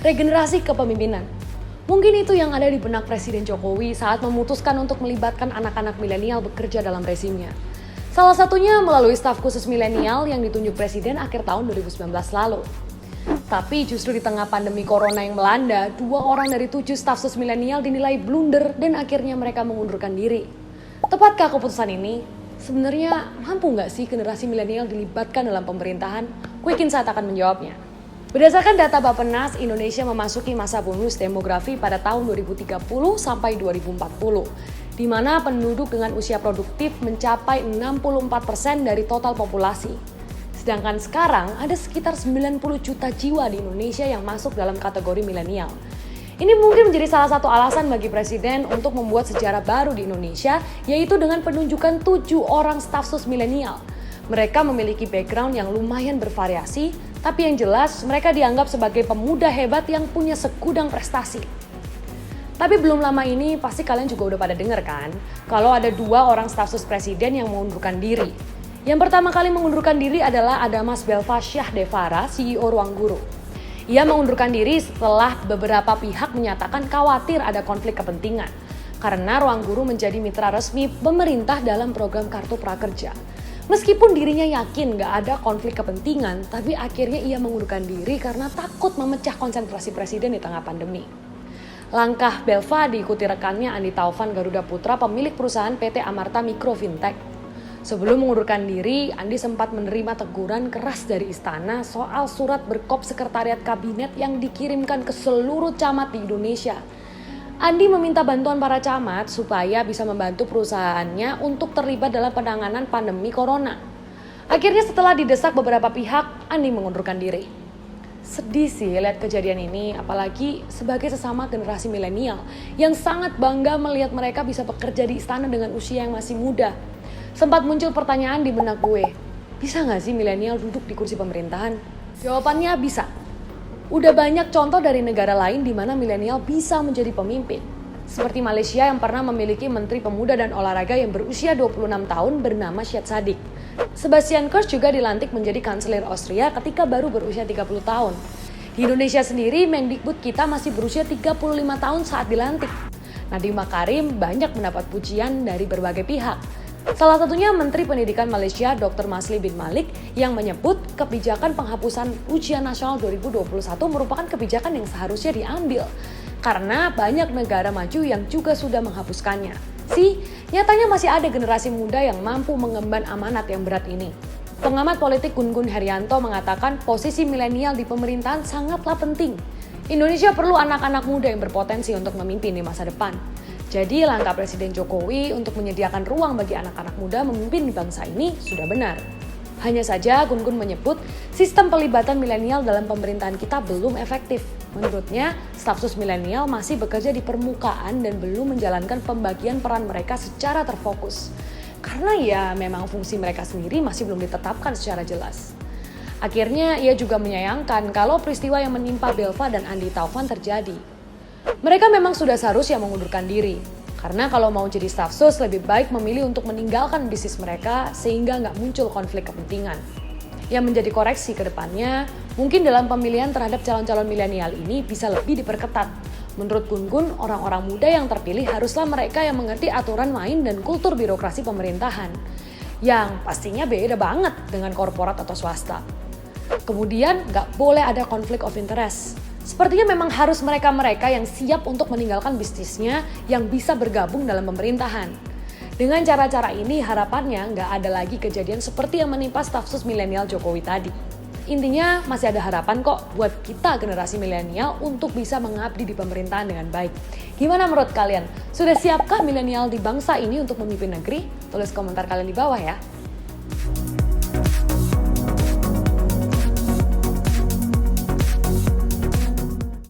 regenerasi kepemimpinan. Mungkin itu yang ada di benak Presiden Jokowi saat memutuskan untuk melibatkan anak-anak milenial bekerja dalam rezimnya. Salah satunya melalui staf khusus milenial yang ditunjuk Presiden akhir tahun 2019 lalu. Tapi justru di tengah pandemi corona yang melanda, 2 orang dari 7 staf khusus milenial dinilai blunder dan akhirnya mereka mengundurkan diri. Tepatkah keputusan ini? Sebenarnya mampu nggak sih generasi milenial dilibatkan dalam pemerintahan? Quick Insight akan menjawabnya. Berdasarkan data Bappenas, Indonesia memasuki masa bonus demografi pada tahun 2030 sampai 2040, di mana penduduk dengan usia produktif mencapai 64% dari total populasi. Sedangkan sekarang ada sekitar 90 juta jiwa di Indonesia yang masuk dalam kategori milenial. Ini mungkin menjadi salah satu alasan bagi Presiden untuk membuat sejarah baru di Indonesia, yaitu dengan penunjukan 7 orang staf sus milenial. Mereka memiliki background yang lumayan bervariasi, tapi yang jelas mereka dianggap sebagai pemuda hebat yang punya segudang prestasi. Tapi belum lama ini pasti kalian juga udah pada denger kan, kalau ada 2 orang staf sus presiden yang mengundurkan diri. Yang pertama kali mengundurkan diri adalah Adamas Belva Syahdevara, CEO Ruangguru. Ia mengundurkan diri setelah beberapa pihak menyatakan khawatir ada konflik kepentingan, karena Ruangguru menjadi mitra resmi pemerintah dalam program Kartu Prakerja. Meskipun dirinya yakin gak ada konflik kepentingan, tapi akhirnya ia mengundurkan diri karena takut memecah konsentrasi presiden di tengah pandemi. Langkah Belva diikuti rekannya Andi Taufan Garuda Putra, pemilik perusahaan PT Amarta Mikro Fintech. Sebelum mengundurkan diri, Andi sempat menerima teguran keras dari istana soal surat berkop sekretariat kabinet yang dikirimkan ke seluruh camat di Indonesia. Andi meminta bantuan para camat supaya bisa membantu perusahaannya untuk terlibat dalam penanganan pandemi corona. Akhirnya setelah didesak beberapa pihak, Andi mengundurkan diri. Sedih sih lihat kejadian ini, apalagi sebagai sesama generasi milenial yang sangat bangga melihat mereka bisa bekerja di istana dengan usia yang masih muda. Sempat muncul pertanyaan di benak gue, bisa gak sih milenial duduk di kursi pemerintahan? Jawabannya bisa. Udah banyak contoh dari negara lain di mana milenial bisa menjadi pemimpin. Seperti Malaysia yang pernah memiliki Menteri Pemuda dan Olahraga yang berusia 26 tahun bernama Syed Saddiq. Sebastian Kurz juga dilantik menjadi kanselir Austria ketika baru berusia 30 tahun. Di Indonesia sendiri, Mendikbud kita masih berusia 35 tahun saat dilantik. Nadiem Makarim banyak mendapat pujian dari berbagai pihak. Salah satunya Menteri Pendidikan Malaysia Dr. Masli bin Malik yang menyebut kebijakan penghapusan ujian nasional 2021 merupakan kebijakan yang seharusnya diambil karena banyak negara maju yang juga sudah menghapuskannya. Nyatanya masih ada generasi muda yang mampu mengemban amanat yang berat ini. Pengamat politik Gun Gun Herianto mengatakan posisi milenial di pemerintahan sangatlah penting. Indonesia perlu anak-anak muda yang berpotensi untuk memimpin di masa depan. Jadi langkah Presiden Jokowi untuk menyediakan ruang bagi anak-anak muda memimpin di bangsa ini sudah benar. Hanya saja Gun Gun menyebut sistem pelibatan milenial dalam pemerintahan kita belum efektif. Menurutnya, staf sus milenial masih bekerja di permukaan dan belum menjalankan pembagian peran mereka secara terfokus. Karena ya memang fungsi mereka sendiri masih belum ditetapkan secara jelas. Akhirnya ia juga menyayangkan kalau peristiwa yang menimpa Belva dan Andi Taufan terjadi. Mereka memang sudah seharusnya mengundurkan diri, karena kalau mau jadi staf sus lebih baik memilih untuk meninggalkan bisnis mereka sehingga nggak muncul konflik kepentingan. Yang menjadi koreksi ke depannya, mungkin dalam pemilihan terhadap calon-calon milenial ini bisa lebih diperketat. Menurut Gun Gun, orang-orang muda yang terpilih haruslah mereka yang mengerti aturan main dan kultur birokrasi pemerintahan, yang pastinya beda banget dengan korporat atau swasta. Kemudian nggak boleh ada konflik of interest. Sepertinya memang harus mereka-mereka yang siap untuk meninggalkan bisnisnya yang bisa bergabung dalam pemerintahan. Dengan cara-cara ini harapannya nggak ada lagi kejadian seperti yang menimpa staf sus milenial Jokowi tadi. Intinya masih ada harapan kok buat kita generasi milenial untuk bisa mengabdi di pemerintahan dengan baik. Gimana menurut kalian? Sudah siapkah milenial di bangsa ini untuk memimpin negeri? Tulis komentar kalian di bawah ya.